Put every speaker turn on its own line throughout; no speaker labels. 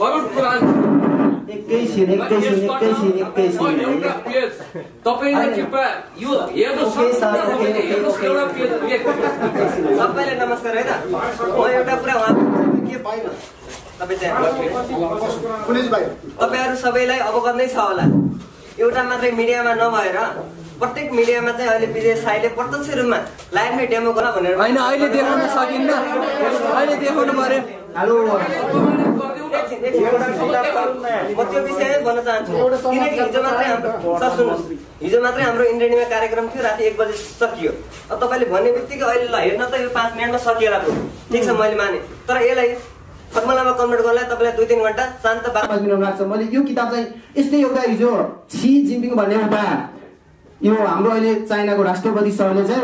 गरुड पुराण
एकैछिन
एउटा पेज तपाईले कृपया यो हेर्नुस् एउटा पेज
सबैलाई नमस्कार है त म एउटा कुरा के भएन तपाईहरु सबैलाई अवगत नै छ होला एउटा मात्रै मिडियामा नभएर प्रत्येक मिडियामा चाहिँ अहिले विजय साईले प्रत्यक्ष रूपमा लाइभमै डेमो गर्न भनेर
हैन अहिले देखाउन सकिन्न अहिले देखाउनु पर्यो
हेलो
म त्यो विषयमै भन्न चाहन्छु किनकि हिजो मात्रै हाम्रो इन्द्रेणीमा कार्यक्रम थियो राति 1 बजे सकियो अब तपाईले भन्ने बित्तिकै अहिले ल हेर्न त यो 5 मिनेटमा सकिएला पो ठीक छ मैले माने तर यसलाई फर्मुलामा कन्भर्ट गर्नलाई तपाईलाई 2-3 घण्टा शान्त
बाँच्न लाग्छ मैले यो किताब चाहिँ यस्तै एउटा हिजो सी जिनपिङ भन्ने एउटा यो हाम्रो अहिले चाइनाको राष्ट्रपति सरले चाहिँ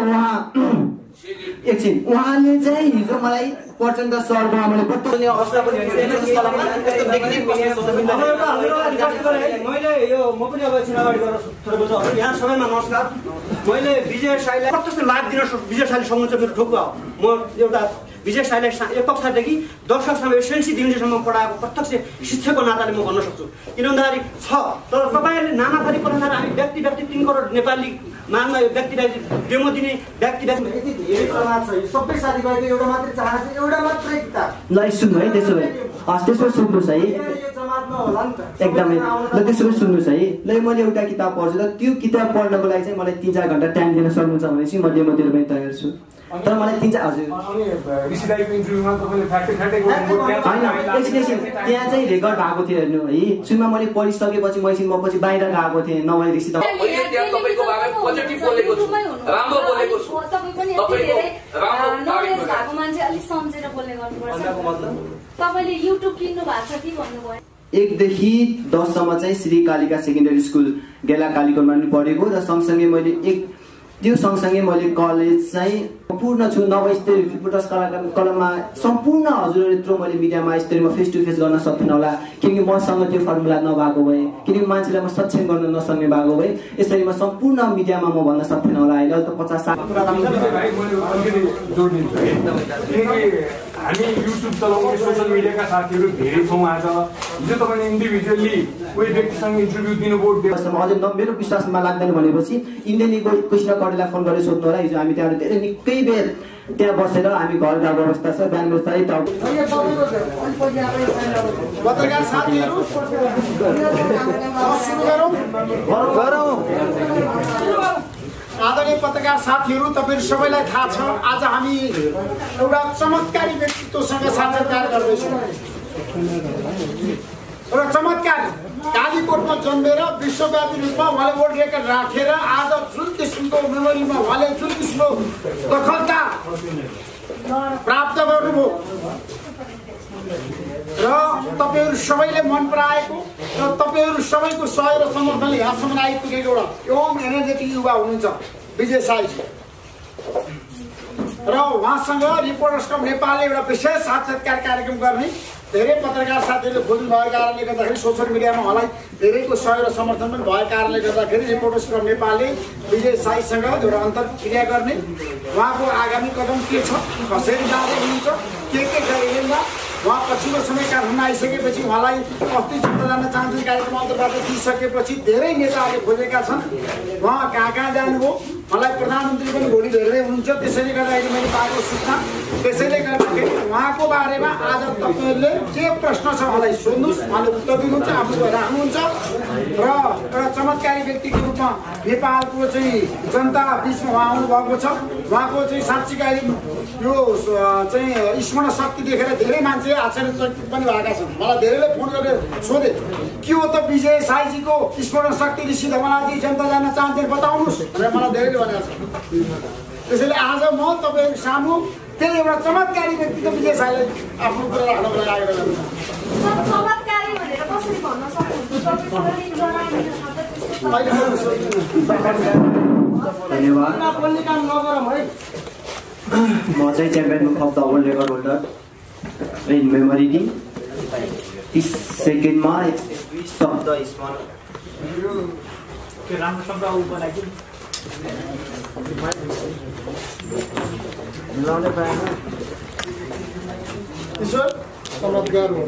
उहाँले चाहिँ हिजो मलाई प्रचण्ड सरको मैले पत्रिका अवस्था पनि
मैले यो म पनि अब एकछिन अगाडि गएर थोरै बुझ्छु यहाँ सबैमा नमस्कार मैले विजय साईलाई प्रत्यक्ष लाभ दिन विजय साईले सम्झ मेरो ठोकुवा हो म एउटा विजय साईलाई एक कक्षादेखि दर्शकसम्म एसएलसी दिनसम्म पढाएको प्रत्यक्ष शिक्षकको नाताले म भन्न सक्छु किन भन्दाखेरि छ तर तपाईँहरूले नाना थरी पढाउँदा हामी व्यक्ति 3 करोड नेपाली मागमा यो व्यक्ति डेमो दिने व्यक्ति यति धेरै प्रमाण छ यो सबै साथीभाइको एउटा मात्रै चाहना छ एउटा मात्रै किताब
ल सुन्नु है त्यसो भए त्यसो सुन्नुहोस् है एकदमै ल त्यसो भए सुन्नुहोस् है ल मैले एउटा किताब पढ्छु त त्यो किताब पढ्नको लागि चाहिँ मलाई 3-4 घण्टा टाइम दिन सक्नुहुन्छ भने चाहिँ म डेमोतिर पनि तयार छु तर मलाई 3-4 हजुर त्यहाँ चाहिँ रेकर्ड भएको थियो हेर्नु है सुनमा मैले पढिसकेपछि म पछि बाहिर गएको थिएँ नभए ऋषि
तपाईको बारे पोजिटिभ बोलेको छु राम्रो बोलेको छु तपाईको
नलेज भएको मान्छे अलि सम्झेर बोल्ने गर्नुपर्छ तपाईले युट्युब किन्नु भएको छ कि भन्नुभयो
1 देखि 10 सम्म चाहिँ श्री कालिका सेकेन्डरी स्कुल गेला कालीकोटमा पनि पढेको र सँगसँगै मैले त्यो सँगसँगै मैले कलेज चाहिँ पूर्ण छु नभए स्तरीय रिपोर्टर्स कलममा सम्पूर्ण हजुरहरु यत्रो मैले मिडियामा स्तरीयमा फेस टु फेस गर्न सक्दिन होला किनकि मसँग त्यो फर्मुला नभएको भए किनकि मान्छेलाई म सक्षम गर्न नसक्ने भएको भए यसरी म सम्पूर्ण मिडियामा म भन्न सक्दिन होला अहिले त
50-60 हामी युट्युब चलाउने सोशल मिडियाका साथीहरु धेरै छौं आज हिजो तपाईले इन्डिभिजुअली कोही व्यक्तिसँग इन्टरभ्यु दिनुभयो
अझै मेरो विश्वासमा लाग्दैन भनेपछि इन्डियनको कृष्ण कडेलाई फोन गरेर सोध्नु होला हिजो हामी त्यहाँ धेरै निकै बेर त्यहाँ बसेर हामी घर गएको अवस्था छ बिहान बस्दा
पत्रकार साथीहरु गरौँ आदरणीय पत्रकार साथीहरु तपाईहरु सबैलाई थाहा छ आज हामी एउटा चमत्कारी व्यक्तित्वसँग साक्षात्कार गर्दैछौँ एउटा चमत्कार कालीकोटमा जन्मेर विश्वव्यापी रूपमा उहाँले वर्ल्ड रेकर्ड राखेर आज जुन किसिमको मेमोरीमा उहाँले जुन किसिमको दखलता प्राप्त गर्नुभयो र तपाईहरु सबैले मन पराएको र तपाईहरु सबैको सहयोग र समर्थनले यहाँसम्म आइपुगेको एउटा यङ एनर्जेटिक युवा हुनुहुन्छ विजय साईजी र उहाँसँग रिपोर्टर्स कप नेपालले एउटा विशेष साक्षात्कार कार्यक्रम गर्ने धेरै पत्रकार साथीहरूले खोज्नु भएको कारणले गर्दाखेरि सोशल मिडियामा उहाँलाई धेरैको सहयोग र समर्थन पनि भएको कारणले गर्दाखेरि रिपोर्टर्स कप नेपालले विजय साईसँग एउटा अन्तर्क्रिया गर्ने उहाँको आगामी कदम के छ कसरी जाँदै हुनुहुन्छ के गरिएला उहाँ पछिल्लो समय काठमाडौँ आइसकेपछि उहाँलाई अस्ति जनता जान चाहन्छु कार्यक्रम अन्तर्गत दिइसकेपछि धेरै नेताहरूले खोजेका छन् उहाँ कहाँ जानुभयो मलाई प्रधानमन्त्री पनि भोलि भेट्दै हुनुहुन्छ त्यसैले गर्दाखेरि मैले पाएको सूचना त्यसैले गर्दाखेरि उहाँको बारेमा आज तपाईहरुले के प्रश्न छ उहाँलाई सोध्नुस् उहाँले उत्तर दिनुहुन्छ आफू राख्नुहुन्छ र एउटा चमत्कारी व्यक्तिको रूपमा नेपालको चाहिँ जनता बीचमा उहाँ आउनु भएको छ उहाँको चाहिँ साँच्चीकै यो चाहिँ स्मरण शक्ति देखेर धेरै मान्छे आश्चर्यचकित पनि भएका छन् मलाई धेरैले फोन गरेर सोधे के हो त विजय साईजीको स्मरण शक्ति ऋषि धवलाजी जनता जान्न चाहन्थे बताउनुस् भनेर मलाई धेरैले भनेको छ त्यसैले आज म तपाईहरु सामु त्यही एउटा चमत्कारी व्यक्तित्व विजय साईलाई आफ्नो कुरा राख्नको लागि आएको छु
चमत्कारी भनेर कसरी भन्न सक्नुहुन्छ तपाईहरुले
धन्यवाद
बोल्ने काम नगरौँ है
म चाहिँ champion of the world record holder in memory team 30 सेकेन्डमा शब्द स्मरण
राम्रो शब्द बनाइदिनु
मिलाउने पाएन
ईश्वर चमत्कार हो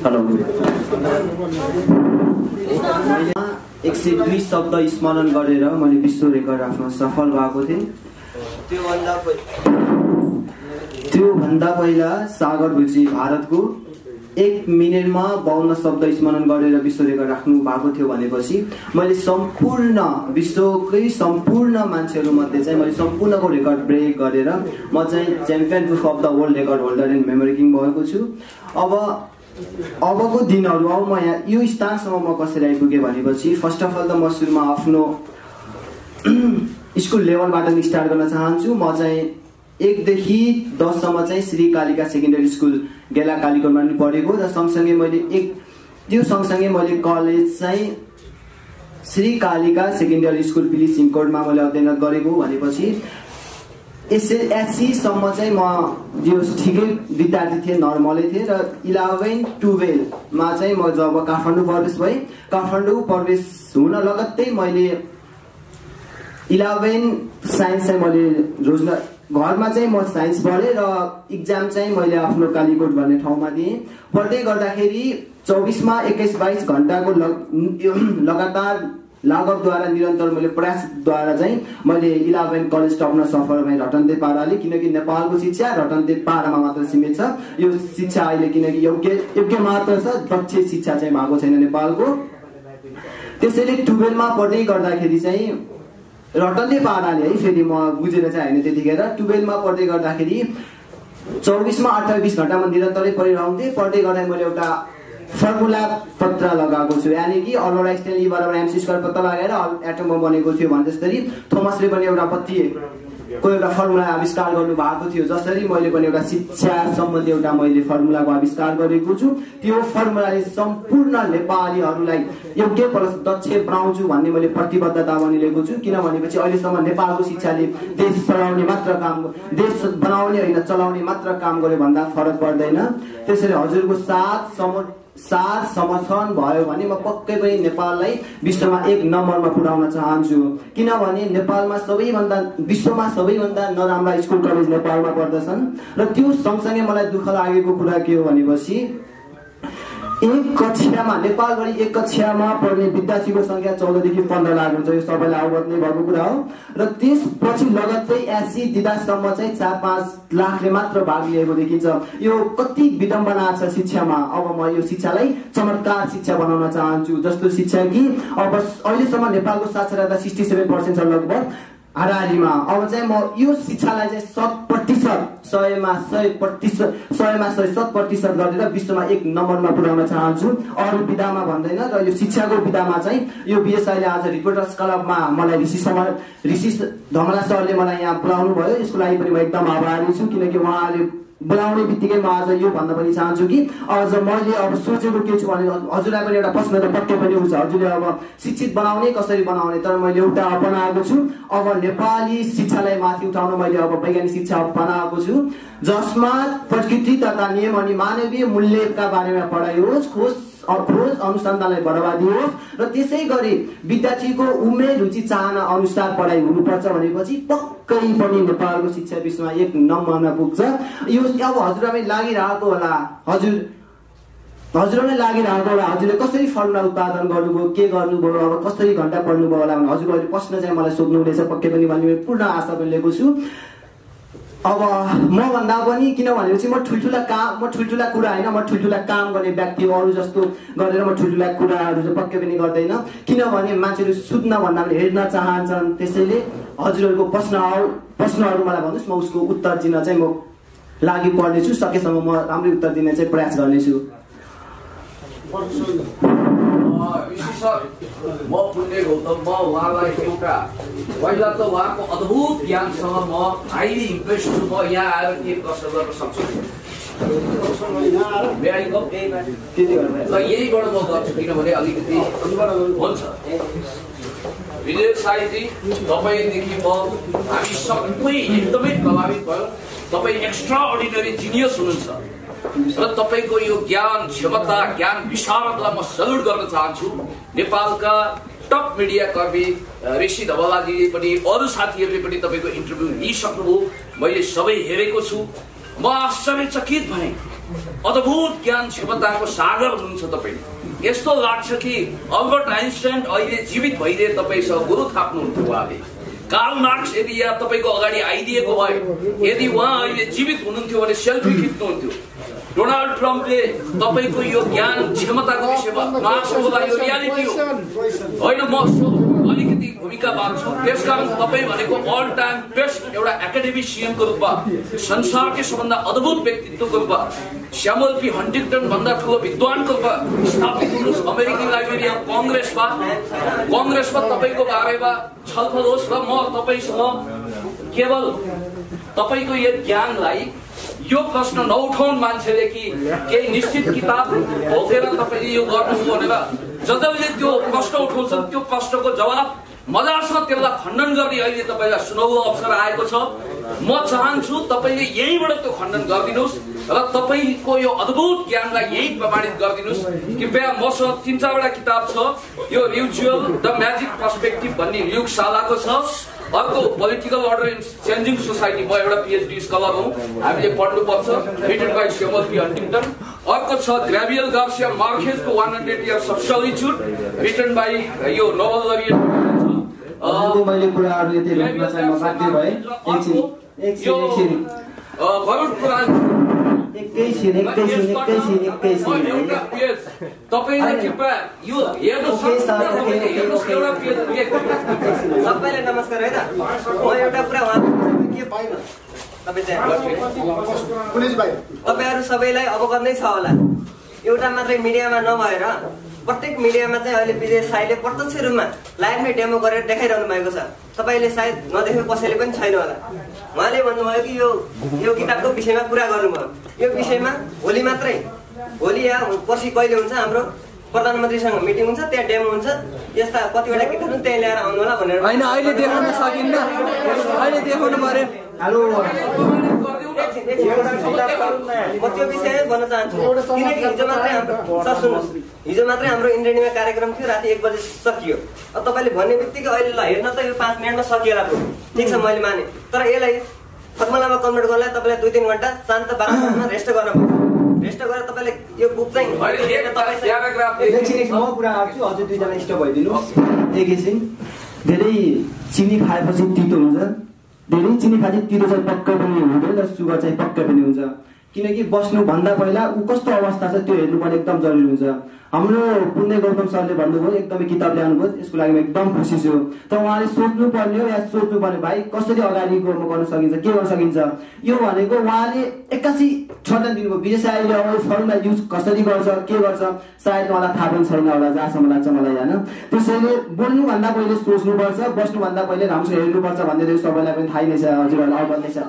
हेलो 102 शब्द स्मरण गरेर मैले विश्व रेकर्ड राख्न सफल भएको थिएँ। त्योभन्दा पहिला सागर भुजी भारतको 1 मिनेटमा 52 शब्द स्मरण गरेर विश्व रेकर्ड राख्नु भएको थियो भनेपछि मैले सम्पूर्ण विश्वकै सम्पूर्ण मान्छेहरू मध्ये चाहिँ मैले सम्पूर्णको रेकर्ड ब्रेक गरेर म चाहिँ champion of the world record holder in memory king भएको छु। अबको दिनहरू अब म यहाँ यो स्थानसम्म म कसरी आइपुगेँ भनेपछि फर्स्ट अफ अल त म सुरुमा आफ्नो स्कुल लेभलबाट स्टार्ट गर्न चाहन्छु। म चाहिँ 1 देखि 10 सम्म चाहिँ श्री कालिका सेकेन्डरी स्कुल गेला कालीकोटमा पनि पढेको र सँगसँगै मैले कलेज चाहिँ श्री कालिका सेकेन्डरी स्कुल पिली सिङकोटमा मैले अध्ययन गरेको भनेपछि एसएससी सम्म चाहिँ म जो ठिकै विद्यार्थी थिएँ, नर्मलै थिएँ र 11-12 मा चाहिँ म जब काठमाडौँ प्रवेश भएँ, काठमाडौँ प्रवेश हुन लगत्तै मैले 11 साइन्स चाहिँ मैले रोजगार घरमा चाहिँ म साइन्स पढेँ र इक्जाम चाहिँ मैले आफ्नो कालीकोट भन्ने ठाउँमा दिएँ। पढ्दै गर्दाखेरि 24 मा 21-22 घण्टाको लगातार लागतद्वारा निरन्तर मैले प्रयासद्वारा चाहिँ मैले 11 कलेज टप्न सफल भएँ रटन्ते पाराले, किनकि नेपालको शिक्षा रटन्ते पारामा मात्र सीमित छ। यो शिक्षा अहिले किनकि योग्य मात्र छ, दक्ष शिक्षा चाहिँ भएको छैन नेपालको। त्यसैले 12 मा पढ्दै गर्दाखेरि चाहिँ रटन्ते पाराले है, फेरि म बुझेर चाहिँ होइन, त्यतिखेर 12 मा पढ्दै गर्दाखेरि 24 मा 28 घण्टामा निरन्तरै पढिरहन्थेँ। पढ्दै गर्दा मैले एउटा फर्मुला पत्र लगाएको छु, यानि कि अल्बर्ट आइन्स्टाइनले बराबर एमसी स्क्वायर पत्ता लगाएर एटम बम बनेको थियो भने जसरी थोमसले पनि एउटा बत्तीको एउटा फर्मुला आविष्कार गर्नु भएको थियो, जसरी मैले पनि एउटा शिक्षा सम्बन्धी एउटा मैले फर्मुलाको आविष्कार गरेको छु। त्यो फर्मुलाले सम्पूर्ण नेपालीहरूलाई योग्य प्लस दक्ष बनाउँछु भन्ने मैले प्रतिबद्धता पनि लिएको छु। किन भनेपछि अहिलेसम्म नेपालको शिक्षाले देश चलाउने मात्र काम, देश बनाउने होइन चलाउने मात्र काम गर्यो भन्दा फरक पर्दैन। त्यसैले हजुरको साथ समर्थन भयो भने म पक्कै पनि नेपाललाई विश्वमा 1 नम्बरमा पुर्याउन चाहन्छु। किनभने नेपालमा विश्वमा सबैभन्दा नराम्रा स्कुल कलेज नेपालमा पर्दछन् र त्यो सँगसँगै मलाई दुःख लागेको कुरा के हो भनेपछि नेपालभरि 1 कक्षामा पढ्ने विद्यार्थीको संख्या 14 देखि 15 लाख हुन्छ। यो सबैलाई अवगत नै भएको कुरा हो र त्यसपछि लगत्तै 80 दिदासम्म चाहिँ 4-5 लाखले मात्र भाग लिएको देखिन्छ। यो कति विडम्बना छ शिक्षामा। अब म यो शिक्षालाई चमत्कार शिक्षा बनाउन चाहन्छु, जस्तो शिक्षा कि अब अहिलेसम्म नेपालको साक्षरता 67% छ लगभग हाराहारीमा। अब चाहिँ म यो शिक्षालाई चाहिँ 100% 100% गरेर विश्वमा 1 नम्बरमा पुर्याउन चाहन्छु। अरू विधामा भन्दैन र यो शिक्षाको विधामा चाहिँ यो बीएसआईले आज रिपोर्टर्स क्लबमा मलाई ऋषि धमला सरले मलाई यहाँ बोलाउनु भयो, यसको लागि पनि म एकदम आभारी छु। किनकि उहाँले बोलाउने बित्तिकै म आज यो भन्न पनि चाहन्छु कि अझ मैले अब सोचेको के छु भने हजुरलाई पनि एउटा प्रश्न त पक्कै पनि हुन्छ, हजुरले अब शिक्षित बनाउने कसरी बनाउने। तर मैले एउटा अपनाएको छु, अब नेपाली शिक्षालाई माथि उठाउन मैले अब वैज्ञानिक शिक्षा अपनाएको छु, जसमा प्रकृति तथा नियम अनि मानवीय मूल्यका बारेमा पढाइ होस्, खोज अनुसन्धानलाई बढावा दियोस् र त्यसै गरी विद्यार्थीको उमेर रुचि चाहना अनुसार पढाइ हुनुपर्छ भनेपछि पक्कै पनि नेपालको शिक्षा विश्वमा 1 नम्बरमा पुग्छ। यो अब हजुरलाई लागिरहेको होला, हजुरलाई लागिरहेको होला हजुरले कसरी फर्मुला उत्पादन गर्नुभयो, के गर्नुभयो, अब कसरी घण्टा पढ्नुभयो होला भने हजुरको अहिले प्रश्न चाहिँ मलाई सोध्नुहुनेछ पक्कै पनि भन्ने पूर्ण आशा पनि लिएको छु। अब म भन्दा पनि किन भनेपछि म ठुल्ठुला कुरा होइन, म ठुल्ठुला काम गर्ने व्यक्ति हो। अरू जस्तो गरेर म ठुल्ठुला कुराहरू चाहिँ पक्कै पनि गर्दैन, किनभने मान्छेहरू सुत्न भन्दा पनि हेर्न चाहन्छन्। त्यसैले हजुरहरूको प्रश्नहरू मलाई भन्नुहोस्, म उसको उत्तर दिन चाहिँ म लागि पर्नेछु। सकेसम्म म राम्रै उत्तर दिने चाहिँ प्रयास गर्नेछु।
म पुण्य गौतम, म उहाँलाई एउटा पहिला त उहाँको अद्भुत ज्ञानसँग म हाइली इम्प्रेस छु। म यहाँ आएर के प्रश्न गर्न सक्छु यहीबाट म गर्छु, किनभने अलिकति हुन्छ। विजय साईजी, तपाईँदेखि हामी सबै एकदमै प्रभावित भयो। तपाईँ एक्स्ट्रा अर्डिनरी जिनियस हुनुहुन्छ। र तपाईँको यो ज्ञान क्षमता ज्ञान विशारदलाई म सल्युट गर्न चाहन्छु। नेपालका टप मिडिया कर्मी ऋषि धवलाजीले पनि अरू साथीहरूले पनि तपाईँको इन्टरभ्यू लिइसक्नुभयो, मैले सबै हेरेको छु। म आश्चर्यचकित भएँ, अद्भुत ज्ञान क्षमताको सागर हुनुहुन्छ तपाईँ। यस्तो लाग्छ कि अल्बर्ट आइन्स्टाइन अहिले जीवित भइदिए तपाईँसँग गुरु थाप्नुहुन्थ्यो उहाँले। कार्ल मार्क्स यदि यहाँ तपाईँको अगाडि आइदिएको भए, यदि उहाँ अहिले जीवित हुनुहुन्थ्यो भने सेल्फी खिच्नुहुन्थ्यो। डोनाल्ड ट्रम्पले तपाईँको यो ज्ञान क्षमताको विषयमा महासभा यो रियालिटी हो होइन, म अलिकति भूमिका बाँध्छु। त्यसकारण तपाईँ भनेको अल टाइम बेस्ट एउटा एकाडेमिसियनको रूपमा, संसारकै सबभन्दा अद्भुत व्यक्तित्वको रूपमा, स्यामुअल पी हन्टिङटन भन्दा ठुलो विद्वानको रूपमा स्थापित हुनुहोस् अमेरिकन लाइब्रेरी अफ कङ्ग्रेसमा तपाईँको बारेमा छलफल होस् र म तपाईँसँग केवल तपाईँको यो ज्ञानलाई यो प्रश्न नउठाउन् मान्छेले कि केही निश्चित किताब भोगेर तपाईँले यो गर्नुभयो भनेर जसले त्यो प्रश्न उठाउँछन् त्यो प्रश्नको जवाब मजासँग त्यसलाई खण्डन गर्ने अहिले तपाईँलाई सुनौलो अवसर आएको छ। म चाहन्छु तपाईँले यहीँबाट त्यो खण्डन गरिदिनुहोस् र तपाईँको यो अद्भुत ज्ञानलाई यही प्रमाणित गरिदिनुहोस्। कृपया मसँग 3-4वटा किताब छ। यो रिचुअल द म्याजिक पर्सपेक्टिभ भन्ने ल्युक सालाको छ। अर्को political order in changing society, म एउटा पिएचडी स्कलर हुँ, हामीले पढ्नुपर्छ, written by Samuel P Huntington. अर्को छ ग्याब्रियल गार्सिया मार्केजको 100 Years of Solitude, written by यो नोबेल लरिएट।
मैले कुराहरू यति लेख्न चाहिँ म बाध्य भएँ।
गरुड पुराण
एकैछिन
तपाईँले कृपया यो हेर्नुहोस्।
सबैलाई नमस्कार है त। म एउटा कुरा के भएन तपाईँहरू सबैलाई अवगत नै छ होला। एउटा मात्रै मिडियामा नभएर प्रत्येक मिडियामा चाहिँ अहिले विजय साईले प्रत्यक्ष रूपमा लाइभमै डेमो गरेर देखाइरहनु भएको छ। तपाईँले सायद नदेखेको कसैले पनि छैन होला। उहाँले भन्नुभयो कि यो किताबको विषयमा कुरा गर्नुभयो। यो विषयमा भोलि मात्रै, भोलि या पर्सि कहिले हुन्छ हाम्रो प्रधानमन्त्रीसँग मिटिङ हुन्छ, त्यहाँ डेमो हुन्छ। यस्ता कतिवटा किताबहरू त्यहाँ ल्याएर आउनु होला भनेर
होइन, अहिले देखाउन सकिन्न, अहिले देखाउनु पर्यो।
हेलो म त्यो विषयमै भन्न चाहन्छु किनकि हिजो मात्रै हाम्रो इन्द्रेणीमा कार्यक्रम थियो, राति 1 बजे सकियो। तपाईँले भन्ने बित्तिकै अहिले ल हेर्न त यो 5 मिनटमा सकिएला पुग्यो, ठिक छ मैले माने। तर यसलाई फर्मुलामा कन्भर्ट गर्नलाई तपाईँलाई 2-3 घन्टा शान्त वातावरणमा रेस्ट गर्न पर्छ। रेस्ट गरेर तपाईँले यो बुक चाहिँ
म कुरा गर्छु, हजुर 2 जना स्टप भइदिनुहोस् एकैछिन। धेरै चिनी खाएपछि तितो हुन्छ, धेरै चिनी खाएपछि तितो चाहिँ पक्कै पनि हुँदैन र सुगर चाहिँ पक्कै पनि हुन्छ। किनकि बस्नुभन्दा पहिला ऊ कस्तो अवस्था छ त्यो हेर्नुपर्ने एकदम जरुरी हुन्छ। हाम्रो पुण्य गौतम सरले भन्नुभयो एकदमै किताब ल्याउनुभयो, यसको लागि म एकदम खुसी छु। तर उहाँले सोच्नु पर्ने हो या सोच्नु पर्ने भाइ कसरी अगाडि गर्न सकिन्छ, के गर्न सकिन्छ। यो भनेको उहाँले 81 छटन दिनुभयो। विजय साईले अब फर्मुला युज कसरी गर्छ, के गर्छ सायद उहाँलाई थाहा पनि छैन होला, जहाँसम्म लाग्छ मलाई होइन। त्यसैले बोल्नुभन्दा पहिले सोच्नुपर्छ, बस्नुभन्दा पहिले राम्रोसँग हेर्नुपर्छ भन्ने सबैलाई पनि थाहै नै छ, हजुरहरूलाई अवगत नै छ।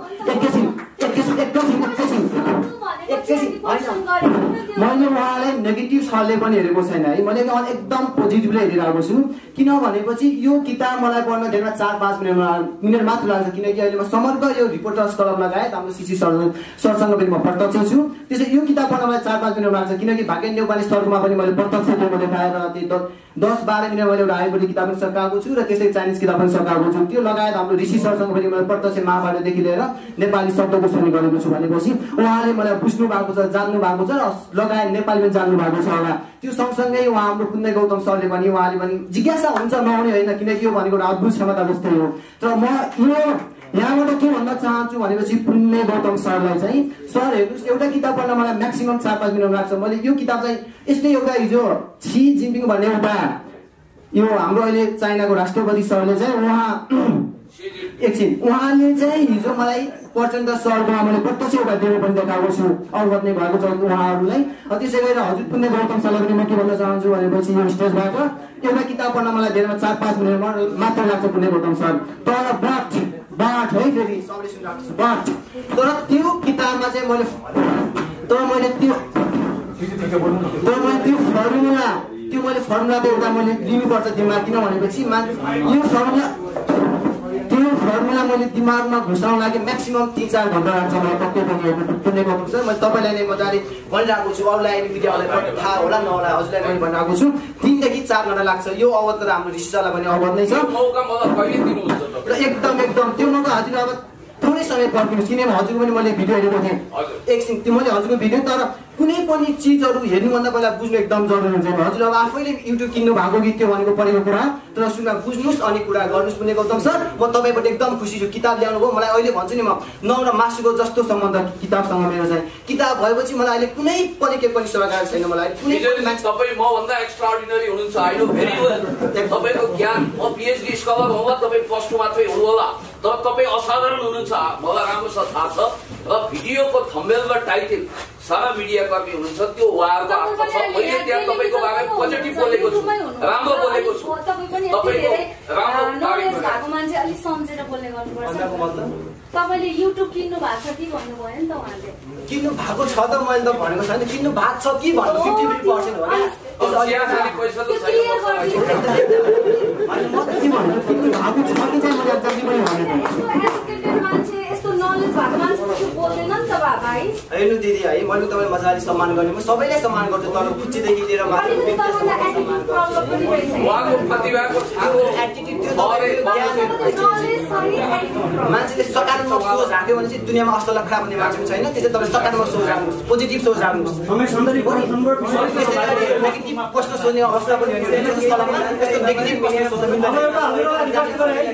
मैले उहाँलाई नेगेटिभ सरले पनि हेरेको छैन है, मैले एकदम पोजिटिभली हेरिरहेको छु। किन भनेपछि यो किताब मलाई पढ्न धेरै 4-5 मिनट मात्र लाग्छ। किनकि अहिले म समग्र यो रिपोर्टर्स क्लब लगायत हाम्रो सिसी सरसँग पनि म प्रत्यक्ष छु। त्यसै यो किताब पढ्न मलाई 4-5 मिनट लाग्छ। किनकि भाग्य नेपाली सरकोमा पनि मैले प्रत्यक्ष डेमो देखाएर 10-12 मिनट मैले एउटा आयुर्वेदिक किताब पनि सकाएको छु र त्यसै चाइनिज किताब पनि सकाएको छु। त्यो लगायत हाम्रो ऋषि सरसँग पनि मैले प्रत्यक्ष महाभारतदेखि लिएर नेपाली शब्दकोशनी गरेको छु भनेपछि उहाँले मलाई बुझ्नु भएको छ, जान्नु भएको छ र लगायत नेपाली पनि जान्नु भएको छ होला। त्यो सँगसँगै उहाँ हाम्रो पुण्य गौतम सरले पनि उहाँले पनि जिज्ञासा हुन्छ नहुने होइन, किनकि यो भनेको एउटा अद्भुत क्षमता जस्तै हो। तर म यहाँबाट के भन्न चाहन्छु भनेपछि पुण्य गौतम सरलाई चाहिँ, सर हेर्नुहोस् एउटा किताब पढ्न मलाई म्याक्सिमम 4-5 मिनट लाग्छ। मैले यो किताब चाहिँ यस्तै एउटा हिजो सी जिनपिङ भन्ने एउटा यो हाम्रो अहिले चाइनाको राष्ट्रपति सरले चाहिँ उहाँले चाहिँ हिजो मलाई प्रचण्ड सरकोमा मैले प्रत्यक्ष एउटा डेमो पनि देखाएको छु, अवगत नै भएको छ उहाँहरूलाई। त्यसै गरेर हजुर पुण्य गौतम सरलाई पनि म के भन्न चाहन्छु भनेपछि यो स्टेजबाट एउटा किताब पढ्न मलाई धेरै 4-5 मिनट मात्र लाग्छ पुण्य गौतम सर। तर बाट है फेरि सबले सुनिरहेको छु बाट। तर त्यो किताबमा चाहिँ मैले फर्मुला त एउटा मैले लिनुपर्छ दिमाग। किन भनेपछि यो फर्मुला त्यो त्यो फर्मुला मैले दिमागमा घुसाउन लागि म्याक्सिमम 3-4 घण्टा लाग्छ मलाई पक्कै पनि कुनै प्रब्लम छ। मैले तपाईँलाई नै मजाले भनिरहेको छु, अरूलाई मिडियालाई पनि थाहा होला नहोला, हजुरलाई पनि भनिरहेको छु 3 देखि 4 घण्टा लाग्छ। यो अवगत त हाम्रो रिसर्चरलाई पनि अवगत नै छ।
मौका मलाई कहिले दिनुहुन्छ
र एकदम त्यो मौका हजुर अब थोरै समय पर्खिनुहोस्, किनभने हजुरको पनि मैले भिडियो हेरेको थिएँ एकछिन, त्यो मैले हजुरको भिडियो तर कुनै पनि चिजहरू हेर्नुभन्दा पहिला बुझ्नु एकदम जरुरी हुन्छ। हजुर अब आफैले युट्युब किन्नु भएको कि त्यो भनेको परेको कुरा तर सुन्दा बुझ्नुहोस् अनि कुरा गर्नुहोस् भने गौतम सर म तपाईँबाट एकदम खुसी छु। किताब ल्याउनु भयो, मलाई अहिले भन्छु नि म नौ र मासुको जस्तो सम्बन्ध किताबसँग मेरो चाहिँ। किताब भएपछि मलाई अहिले कुनै पनि के पनि सरकार छैन। मलाई कुनै
तपाईँ मभन्दा एक्स्ट्राअर्डिनरी हुनुहुन्छ, आई नो भेरी वेल। तपाईँको ज्ञान, म पिएचडी स्कलर होला, तपाईँ प्लस 2 मात्रै हुनु होला तर तपाईँ असाधारण हुनुहुन्छ, मलाई राम्रोसँग थाहा छ। र भिडियोको थम्बनेल र टाइटल सारा मिडिया कर्मी हुनुहुन्छ, त्यो उहाँहरूको हातमा छ। मैले त्यहाँ तपाईँको बारेमा पोजिटिभ बोलेको छु, राम्रो बोलेको छु। तपाईँको राम्रो
नलेज भएको मान्छे अलिक सम्झेर बोल्ने गर्नुपर्छ। तपाईँले युट्युब किन्नु भएको छ कि भन्नुभयो नि त उहाँले।
किन्नु भएको छ त मैले त भनेको छैन, किन्नु भएको छ कि भन्नु 50% हो नि।
पैसा त छैन
मान्छे यस्तो नलेज भएको मान्छे बोल्दैन नि त भाइ।
हेर्नु दिदी है, मैले तपाईँलाई मजाले सम्मान गर्ने, म सबैलाई सम्मान गर्छु तर खुच्चीदेखि लिएर
उहाँको प्रतिभाको छाको
मान्छेले सकारात्मक सोच राख्यो भने चाहिँ दुनियाँमा असल खराब हुने मान्छे पनि छैन। त्यसै तपाईँ सकारात्मक सोच राख्नुहोस्, पोजिटिभ सोच राख्नुहोस्। नेगेटिभ प्रश्न सोध्ने अवस्था पनि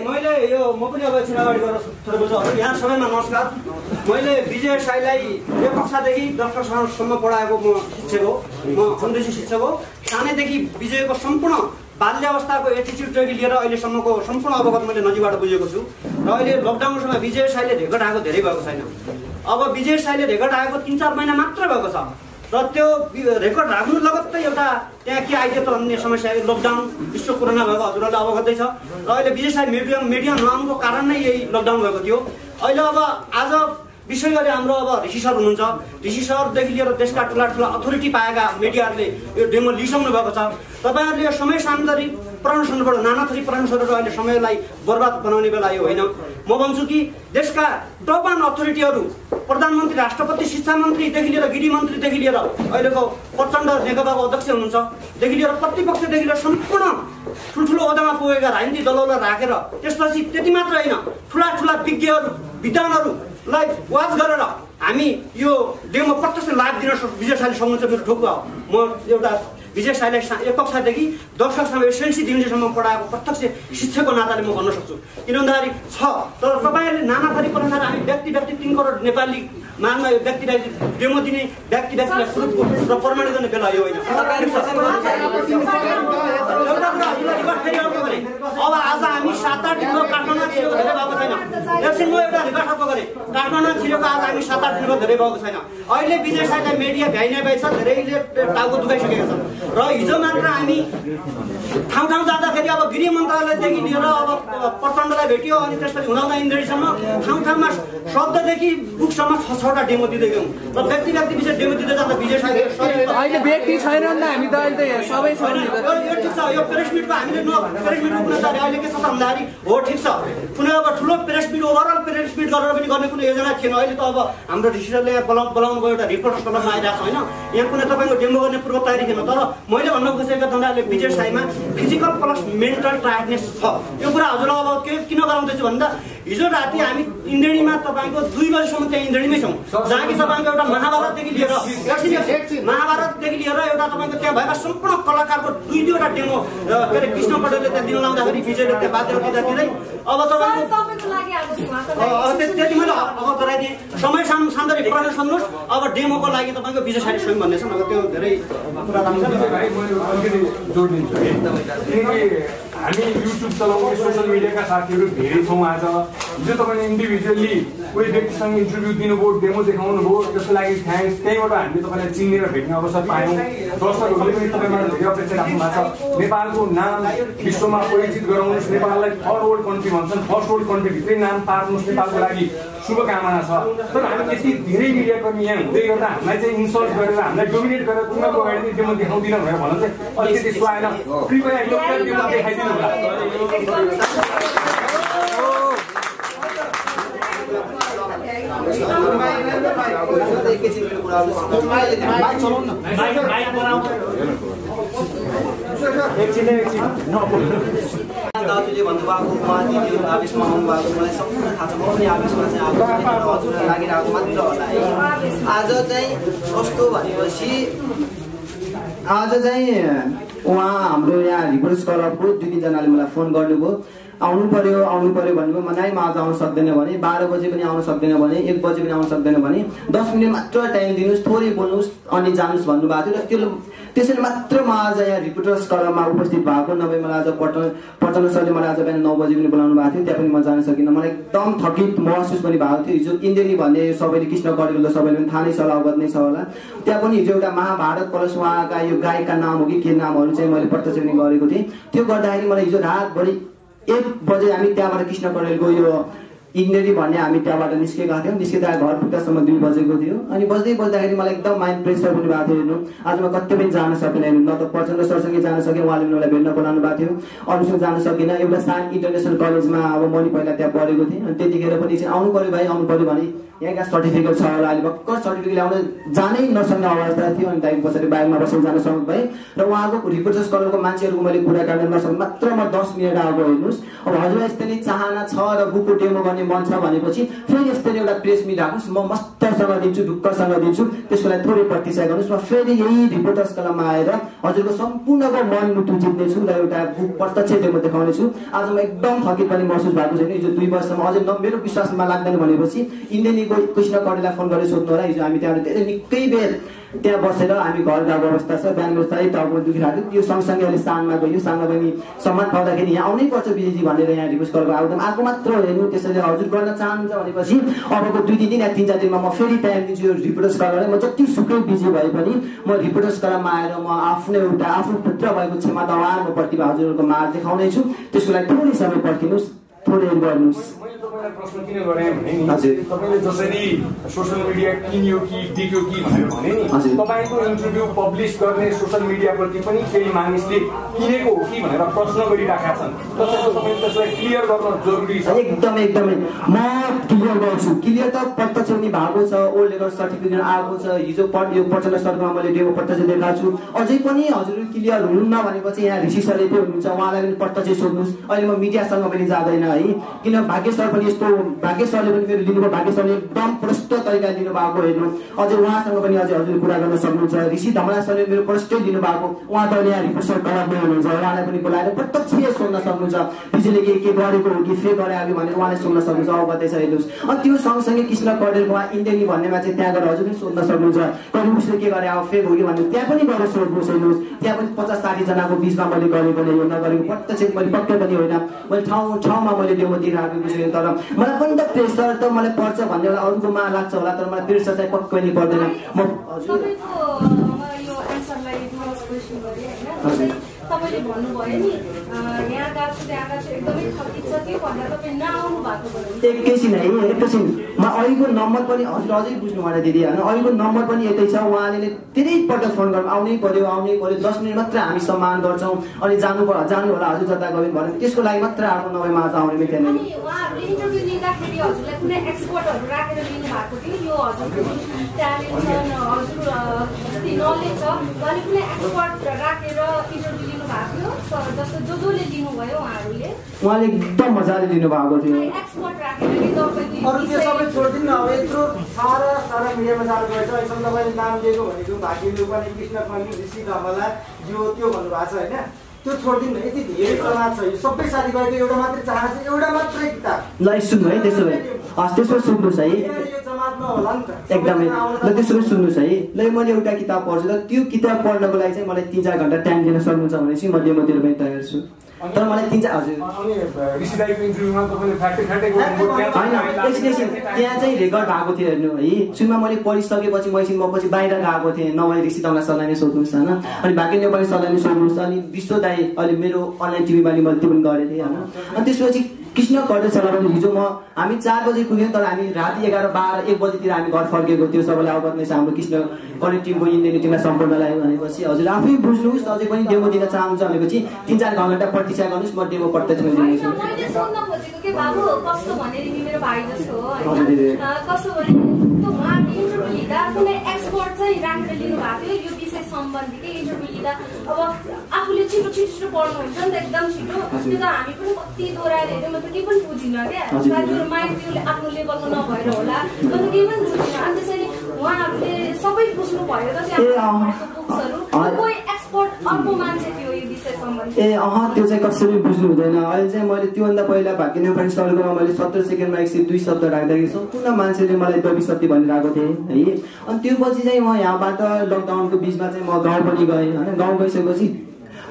मैले यो म पनि अब एकछिन अगाडि गएर थोरै बुझ्छु। यहाँ सबैमा नमस्कार। मैले विजय साईलाई यो कक्षादेखि 10 कक्षासम्म पढाएको म शिक्षक हो, म अन्देशी शिक्षक हो। सानैदेखि विजयको सम्पूर्ण बाल्यावस्थाको एटिच्युडदेखि लिएर अहिलेसम्मको सम्पूर्ण अवगत मैले नजिकबाट बुझेको छु। र अहिले लकडाउनको समय विजय साईले रेकर्ड आएको धेरै भएको छैन। अब विजय साईले रेकर्ड आएको 3-4 महिना मात्र भएको छ र त्यो रेकर्ड राख्नु लगत्तै एउटा त्यहाँ के आइदियो त अन्य समस्या, लकडाउन, विश्व कोरोना भएको हजुरहरूले अवगतै छ। र अहिले विजय साई मिडिया नआउनुको कारण नै यही लकडाउन भएको थियो। अहिले अब आज विशेष गरी हाम्रो अब ऋषि सर हुनुहुन्छ, ऋषि सरदेखि लिएर देशका ठुला अथोरिटी पाएका मिडियाहरूले यो डेमो लिइसक्नु भएको छ। तपाईँहरूले यो समय सामग्री प्रदर्शनबाट नाना थरी प्रदर्शनहरू अहिले समयलाई बर्बाद बनाउने बेला यो होइन। म भन्छु कि देशका टप अथोरिटीहरू, प्रधानमन्त्री, राष्ट्रपति, शिक्षा मन्त्रीदेखि लिएर गृह मन्त्रीदेखि लिएर अहिलेको प्रचण्ड नेकपाको अध्यक्ष हुनुहुन्छदेखि लिएर प्रतिपक्षदेखि लिएर सम्पूर्ण ठुल्ठुलो ओहदामा पुगेका राजनीतिक दलहरूलाई राखेर त्यसपछि त्यति मात्र होइन, ठुला विज्ञहरू, विद्वानहरूलाई वाच गरेर हामी यो डेमो प्रत्यक्ष लाभ दिन विजय साईले सक्नुहुन्छ। मेरो ठोकुवा हो। म एउटा विजय साईलाई 1 कक्षादेखि 10 कक्षामा एसएलसी दिनसम्म पढाएको प्रत्यक्ष शिक्षकको नाताले म भन्न सक्छु। किन भन्दाखेरि छ तर तपाईँहरूले नाना थरी प्रकार हामी व्यक्ति 3 करोड नेपाली मानमा यो व्यक्तिलाई डेमो दिने व्यक्तिलाई प्रुफको र प्रमाणित गर्ने बेला यो होइन। अब आज हामी 7-8 दिनको काठमाडौँ छिरेको धेरै भएको छैन। एकछिन म एउटा रिकर्ड अर्को गरेँ, काठमाडौँ छिरेको आज हामी 7-8 दिनको धेरै भएको छैन। अहिले विजय साईलाई मिडिया भ्याइने भएछ, धेरैले टाउको दुखाइसकेको छ। र हिजो मात्र हामी ठाउँ जाँदाखेरि अब गृह मन्त्रालयदेखि लिएर अब प्रचण्डलाई भेट्यो अनि त्यसपछि हुँदा इन्द्रेणीसम्म ठाउँमा शब्ददेखि बुकसम्म 6-6वटा डेमो दिँदै गयौँ। र व्यक्ति विशेष डेमो दिँदै जाँदा विजय साई
अहिले व्यक्ति छैन नि त, हामी त अहिले सबै छैन।
यो ठिक छ, यो प्रेस मिटको हामीले प्रेस मिटको कुनै अहिले के छ भन्दाखेरि हो ठिक छ, कुनै अब ठुलो press meet overall press meet गरेर पनि गर्ने कुनै योजना थिएन। अहिले त अब हाम्रो डिसिजनले बोलाउनु भयो एउटा रिपोर्टर्स क्लबमा आइरहेको छ होइन, यहाँ कुनै तपाईँको डेमो गर्ने पूर्व तयारी थिएन। तर मैले भन्न खोजेको भन्नाले विजय साईमा फिजिकल प्लस मेन्टल टायर्डनेस छ। यो कुरा हजुरलाई अब किन गराउँदैछु भन्दा हिजो राति हामी इन्द्रेणीमा तपाईँको 2 बजीसम्म त्यहाँ इन्द्रेणीमै छौँ, जहाँ कि तपाईँको एउटा महाभारतदेखि लिएर एउटा तपाईँको त्यहाँ भएका सम्पूर्ण कलाकारको 2-2वटा डेमो के अरे कृष्ण पटेलले त्यहाँ दिन लाउँदाखेरि विजयले त्यहाँ बाध्य दिँदै अब तपाईँको त्यति मैले अब गराइदिएँ। समय सामग्री प्रदर्शन सुन्नुहोस्। अब डेमोको लागि तपाईँको विजय साईले स्वयं भन्ने छ, नभए त्यो धेरै कुरा राम्रो
जोडिदिन्छु है, किनकि हामी युट्युब चलाउने सोसियल मिडियाका साथीहरू धेरै छौँ। आज हिजो तपाईँले इन्डिभिजुअली कोही व्यक्तिसँग इन्टरभ्यू दिनुभयो, डेमो देखाउनु भयो, त्यसको लागि थ्याङ्क्स। त्यहीँबाट हामीले तपाईँलाई चिनेर भेट्ने अवसर पायौँ। दर्शकहरूले पनि तपाईँबाट धेरै अपेक्षा राख्नु भएको छ। नेपालको नाम विश्वमा परिचित गराउनुहोस्, नेपाललाई 3rd वर्ल्ड कन्ट्री भन्छन्, 1st वर्ल्ड कन्ट्रीभित्रै नाम पार्नुहोस्, नेपालको लागि शुभकामना छ। तर हामी त्यति धेरै मिडियाकर्मी यहाँ हुँदै गर्दा हामीलाई चाहिँ इन्सल्ट गरेर, हामीलाई डोमिनेट गरेर कुनाको अगाडि डेमो देखाउँदिनँ भनेर भन्न चाहिँ अलिकति सुहाएन। कृपया एउटा डेमो देखाइदिनु होला।
दाजुले भन्नुभएको उहाँ दिदीहरू आवेशमा आउनुभएको मलाई सम्पूर्ण थाहा छ। म पनि आवेशमा चाहिँ हजुरलाई लागिरहेको मात्र होला है। आज चाहिँ कस्तो भनेपछि आज चाहिँ उहाँ हाम्रो यहाँ रिपोर्टर्स क्लबको 2-3जनाले मलाई फोन गर्नुभयो, आउनु पर्यो भन्नुभयो। मलाई म आज आउन सक्दैन भने, 12 बजे पनि आउन सक्दैन भने, 1 बजे पनि आउन सक्दैन भने 10 मिनट मात्र टाइम दिनुहोस्, थोरै बोल्नुहोस् अनि जानुहोस् भन्नुभएको थियो। र त्यसैले मात्र म आज यहाँ रिपोर्टर्स क्लबमा उपस्थित भएको, नभए मलाई आज पटना सरले मलाई आज बिहान 9 बजे पनि बोलाउनु भएको थियो, त्यहाँ पनि म जान सकिनँ। मलाई एकदम थकित महसुस पनि भएको थियो। हिजो इन्देनी भन्ने सबैले कृष्ण कडेल सबैले पनि थाहा नै छ होला, अवगत नै छ होला। त्यहाँ पनि हिजो एउटा महाभारत प्लस उहाँका यो गायकका नाम हो कि के नामहरू चाहिँ मैले प्रत्यक्ष पनि गरेको थिएँ। त्यो गर्दाखेरि मलाई हिजो रातभरि 1 बजे हामी त्यहाँबाट कृष्ण कडेलको यो इन्देनी भन्ने हामी त्यहाँबाट निस्केका थियौँ। निस्किँदा घर पुग्दासम्म 2 बजेको थियो। अनि बस्दाखेरि मलाई एकदम माइन्ड प्रेसर पनि भएको थियो। हेर्नु आज म कतै पनि जान सकिनँ। न त प्रचण्ड सरसँगै जान सकेँ, उहाँले मलाई भेट्न बोलाउनु भएको थियो, अरूसँग जान सकिनँ। एउटा सानो इन्टरनेसनल कलेजमा अब म नि पहिला त्यहाँ पढेको थिएँ। अनि त्यतिखेर पनि चाहिँ आउनु पर्यो भाइ, आउनु पर्यो भने यहाँका सर्टिफिकेट छ होला, अहिले भर्खर सर्टिफिकेट ल्याउन जानै नसक्ने अवस्था थियो। अनि त्यहाँदेखि पछाडि बाइकमा बसेर जान सक्नु भएँ। र उहाँको रिपोर्टर्स क्लबको मान्छेहरूको मैले कुरा गर्न नसक्नु, मात्र म 10 मिनट आएको। हेर्नुहोस् अब हजुरलाई यस्तै नै चाहना छ र बुकको डेमो गर्ने मन छ भनेपछि फेरि यस्तै एउटा प्रेस मिट राख्नुहोस्, म मस्तसँग दिन्छु, ढुक्कसँग दिन्छु, त्यसको लागि थोरै प्रतीक्षा गर्नुहोस्। म फेरि यही रिपोर्टर्स क्लबमा आएर हजुरको सम्पूर्णको मन मुटु जित्नेछु र एउटा बुक प्रत्यक्ष डेमो देखाउनेछु। आज म एकदम थकित पनि महसुस भएको छैन। हिजो 2 वर्षसम्म अझै मेरो विश्वासमा लाग्दैन भनेपछि इन्देनीको कृष्ण कडेललाई फोन गरेर सोध्नु होला। हिजो हामी त्यहाँ धेरै निकै बेर त्यहाँ बसेर हामी घर गएको अवस्था छ। बिहान बस्दै टाउको दुखिरहेको थियो। त्यो सँगसँगै अहिले सानमा गयो, सानमा पनि सम्मान पाउँदाखेरि यहाँ आउनै पर्छ विजेजी भनेर यहाँ रिक्वेस्ट गरेर आएको मात्र हेर्नु। त्यसैले हजुर गर्न चाहनुहुन्छ भनेपछि अबको 2-3 दिन या 3-4 दिनमा म फेरि टाइम दिन्छु यो रिपोर्टर्स क्लबलाई। म जति सुकै बिजी भए पनि म रिपोर्टर्स क्लबमा आएर म आफ्नो एउटा आफू पुत्र भएको क्षमतावान म प्रतिभा हजुरहरूको माझ देखाउने छु। त्यसको लागि थोरै समय पर्खिनुहोस्, थोरै गर्नुहोस्।
प्रश्न किन गरेँ भने नि तपाईँले जसरी सोसियल मिडिया किन्यो कि टिक्यो कि भनेर भने नि तपाईँको इन्टरभ्यू पब्लिस गर्ने सोसियल मिडियाप्रति पनि केही मानिसले किनेको हो कि भनेर प्रश्न गरिराखेका छन्। त्यसैले तपाईँले त्यसलाई क्लियर गर्न जरुरी छ।
एकदमै म क्लियर गर्छु। क्लियर त प्रत्यक्ष पनि भएको छ, ओल्ड लेभल सर्टिफिकेट आएको छ। हिजो यो प्रचण्ड सरको मैले डेमो प्रत्यक्ष देखाएको छु। अझै पनि हजुर क्लियर हुनुहुन्न भनेपछि यहाँ ऋषि सरले त्यो हुनुहुन्छ, उहाँलाई पनि प्रत्यक्ष सोध्नुहोस्। अहिले म मिडियासँग पनि जाँदैन है, किन भाग्य सर पनि यस्तो भाग्य सरले पनि मेरो लिनुभयो। भाग्य सरले एकदम प्रष्ट तरिकाले लिनुभएको। हेर्नु अझै उहाँसँग पनि अझै हजुर कुरा गर्न सक्नुहुन्छ। ऋषि धमला सरले मेरो प्रष्टै लिनुभएको। उहाँ त यहाँ रिपोर्टर क्लबमै हुनुहुन्छ, उहाँलाई पनि बोलाएर प्रत्यक्ष सोध्न सक्नुहुन्छ। विजेले के गरेको हो कि फेक गरे आयो भनेर उहाँले सोध्न सक्नुहुन्छ, अवगतै छ। हेर्नुहोस् अनि त्यो सँगसँगै कृष्ण कडेलको इन्देनी भन्नेमा चाहिँ त्यहाँ गएर हजुर पनि सोध्न सक्नुहुन्छ। कहिले उसले के गरे अब फेक हो कि भनेर त्यहाँ पनि गएर सोध्नुहोस्। हेर्नुहोस् त्यहाँ पनि 50-60 जनाको बिचमा मैले गरेको नै हो, नगरेको प्रत्यक्ष मैले पक्कै पनि होइन। मैले ठाउँमा मैले डेमो दिइरहेको बुझेँ। तर मलाई पनि त प्रेसर त मलाई पर्छ भन्ने होला, अरूकोमा लाग्छ होला, तर मलाई प्रेसर चाहिँ पक्कै पनि पर्दैन।
तपाईँले भन्नुभयो नि यहाँ गएको छु त्यहाँ गएको छु एकदमै थकित छ, त्यो भन्दा तपाईँ नआउनु भएको भयो।
एकैछिन है, एकैछिन म अहिलेको नम्बर पनि हजुर अझै बुझ्नु भएन दिदी होइन। अहिलेको नम्बर पनि यतै छ। उहाँले धेरै पल्ट फोन गर्नु आउनै पर्यो 10 मिनट मात्र हामी सम्मान गर्छौँ। अनि जानु होला हजुर जता गयो भने त्यसको लागि मात्र आएको, नभए म आज आउने थिएन।
अनि उहाँहरूले इन्टरभ्यू लिँदाखेरि हजुरलाई कुनै एक्सपर्टहरू राखेर लिनु भएको थियो? यो हजुरको ट्यालेन्ट छ, हजुर नलेज छ, उहाँले कुनै एक्सपर्ट राखेर इन्टरभ्यू लिनु भएको थियो? जस्तो जसले लिनुभयो उहाँले
एकदम मजाले लिनुभएको थियो।
एक्सपर्ट राखेर
अरू त्यो सबै छोडिदिनु न। अब यत्रो सारा मिडियामा जानु पर्छ। अहिलेसम्म तपाईँले नाम लिएको भनेको भाग्यले पनि कृष्ण पनि ऋषि धमला यो त्यो भन्नुभएको छ होइन। त्यो छोडिदिनु, यति धेरै चलान छ। यो सबै साथीभाइको एउटा मात्रै चाहना छ, एउटा मात्रै किताब। ल सुन्नु है, त्यसो भए त्यसो सुन्नुहोस् है, एकदमै ल त्यसो भए सुन्नुहोस् है। ल मैले एउटा किताब पढ्छु र त्यो किताब पढ्नको लागि चाहिँ मलाई 3-4 घन्टा टाइम दिन सक्नुहुन्छ भने चाहिँ म डेमोतिर पनि तयार छु। तर मलाई 3-4 हजुर त्यहाँ चाहिँ रेकर्ड भएको थियो। हेर्नु है, सुनमा मैले पढिसकेपछि म पछि बाहिर गएको थिएँ, नभए ऋषि धमला सरलाई नै सोध्नुहोस् होइन। अनि भाग्य नेपाली सरलाई नै सोध्नुहोस्। अनि विश्व दाई अहिले मेरो अनलाइन टिभीमा पनि मैले त्यो पनि गरेको थिएँ होइन। अनि त्यसपछि कृष्ण कडेल सरलाई पनि हिजो हामी 4 बजे पुग्यौँ, तर हामी राति 11-12-1 बजीतिर हामी घर फर्केको थियो। सबैलाई अवगत नै छ हाम्रो कृष्ण कडेल टिमको इन्डियन टिमलाई सम्पूर्णलाई भनेपछि हजुर आफै बुझ्नुहोस्। अझै पनि डेमो दिन चाहनुहुन्छ भनेपछि 3-4 घन्टा प्रतीक्षा गर्नुहोस्, म डेमो प्रत्यक्षमा दिनेछु।
मैले सोध्न खोजेको के बाबु कस्तो भनेर नि मेरो भाइ जस्तो हो होइन, कस्तो भने उहाँले इन्टरभ्यू लिँदा कुनै एक्सपर्ट चाहिँ राखेर लिनु भएको थियो यो विषय सम्बन्धी इन्टरभ्यू लिँदा अब आफूले छिटो पढ्नुहुन्छ नि त एकदम छिटो त्यो त हामी पनि कति दोहोऱ्याएर हेऱ्यौँ म त केही पनि बुझिनँ क्या साथीहरू माइन्ड त्यो आफ्नो लेभलको नभएर होला म त केही पनि बुझिनँ अनि त्यसैले उहाँहरूले सबै बुझ्नु भयो त त्यहाँ बुक्सहरू कोही एक्सपर्ट अर्को मान्छे थियो यो विषय सम्बन्धी
त्यो चाहिँ कसैले बुझ्नु हुँदैन अहिले चाहिँ मैले त्योभन्दा पहिला भाग्य नेपाली सरकोमा मैले 17 सेकेन्डमा 102 शब्द राख्दाखेरि सम्पूर्ण मान्छेले मलाई दबिसक्ति भनिरहेको थिएँ है अनि त्यो पछि चाहिँ म यहाँबाट लकडाउनको बिचमा चाहिँ म गाउँ पनि गएँ होइन गाउँ गइसकेपछि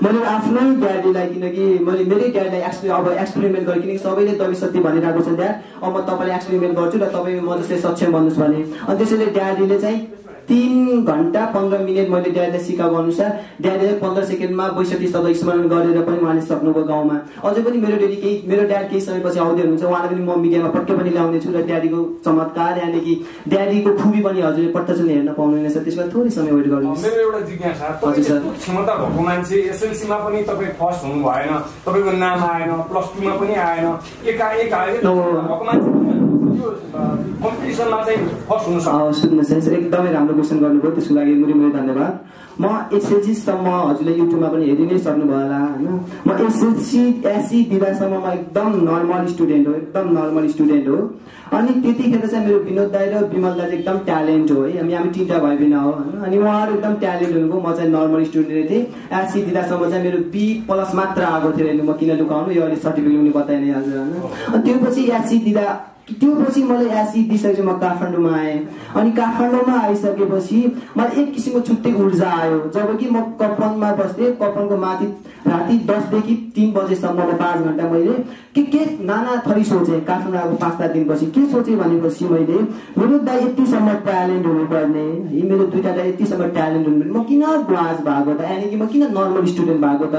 मैले आफ्नै ड्याडीलाई किनकि मैले मेरै ड्याडीलाई अब एक्सपेरिमेन्ट गरेँ किनकि सबैले दबिसक्ति भनिरहेको छ ड्याड अब म तपाईँलाई एक्सपेरिमेन्ट गर्छु र तपाईँ म जस्तै सक्षम भन्नुहोस् भने अनि त्यसैले ड्याडीले चाहिँ 3 घण्टा 15 मिनट मैले ड्याडीलाई सिकाएको अनुसार ड्याडीले 15 सेकेन्डमा 62 शब्द स्मरण गरेर पनि उहाँले सक्नुभयो गाउँमा अझै पनि मेरो ड्याड केही समयपछि आउँदै हुनुहुन्छ उहाँलाई पनि म मिडियामा पक्कै पनि ल्याउने छु र ड्याडीको चमत्कार यानि कि ड्याडीको खुबी पनि हजुरले प्रत्यक्ष हेर्न पाउनुहुनेछ त्यसमा थोरै समय वेट गर्नुहोस्
मेरो एउटा जिज्ञासा तपाईको क्षमता भएको मान्छे एसएलसीमा पनि तपाईँ फर्स्ट हुनु भएन तपाईको नाम आएन +2 मा पनि आएन एकाएक आयो भएको मान्छे कम्पिटिसनमा चाहिँ फर्स्ट हुन सक्छ
सुन्नुहोस् एकदमै राम्रो क्वेसन गर्नुभयो त्यसको लागि मुरी धन्यवाद म एसएलसीसम्म हजुरले युट्युबमा पनि हेरि नै सक्नुभयो होला होइन म एसएलसी दिँदासम्म म एकदम नर्मल स्टुडेन्ट हो अनि त्यतिखेर चाहिँ मेरो विनोद दाइ र विमल दाइ एकदम ट्यालेन्ट हो है हामी तिनवटा भाइ बहिनी हो होइन अनि उहाँहरू एकदम ट्यालेन्ट हुनुभयो म चाहिँ नर्मल स्टुडेन्ट थिएँ एससी दिँदासम्म चाहिँ मेरो B+ मात्र आएको थियो म किन लुकाउनु यो अहिले सर्टिफिकेट पनि बताएँ नै हजुर होइन अनि त्यो पछि एससी दिँदा त्यो पछि मैले एससी दिइसकेपछि म काठमाडौँमा आएँ अनि काठमाडौँमा आइसकेपछि मलाई एक किसिमको छुट्टै ऊर्जा आयो जबकि म कपनमा बस्थेँ कपनको माथि राति 10 देखि 3 बजेसम्म 5 घण्टा मैले के नाना थरी सोचेँ काठमाडौँ 5-7 दिनपछि के सोचेँ भनेपछि मैले मेरो दाइ यतिसम्म ट्यालेन्ट हुनुपर्ने है मेरो दुईटा दाइ यतिसम्म ट्यालेन्ट हुनुपर्ने म किन ग्वाज भएको त यानि कि म किन नर्मल स्टुडेन्ट भएको त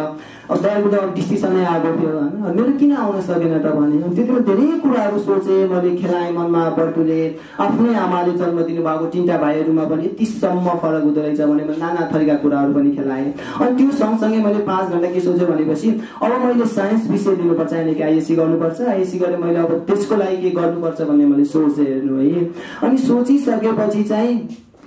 अब दाइको त डिस्टिङसनै आएको थियो होइन मेरो किन आउन सकेन त भने त्यतिमा धेरै कुराहरू सोचेँ मैले खेलाएँ मनमा बर्तुले आफ्नै आमाले जन्म दिनुभएको 3टा भाइहरूमा पनि यतिसम्म फरक हुँदो रहेछ भने मैले नाना थरीका कुराहरू पनि खेलाएँ अनि त्यो सँगसँगै मैले 5 घण्टा के सोचेँ भनेपछि अब मैले साइन्स विषय लिनुपर्छ यानि कि आइएससी गर्नुपर्छ आइएससी गरेर मैले अब त्यसको लागि के गर्नुपर्छ भन्ने मैले सोचेँ हेर्नु है अनि सोचिसकेपछि चाहिँ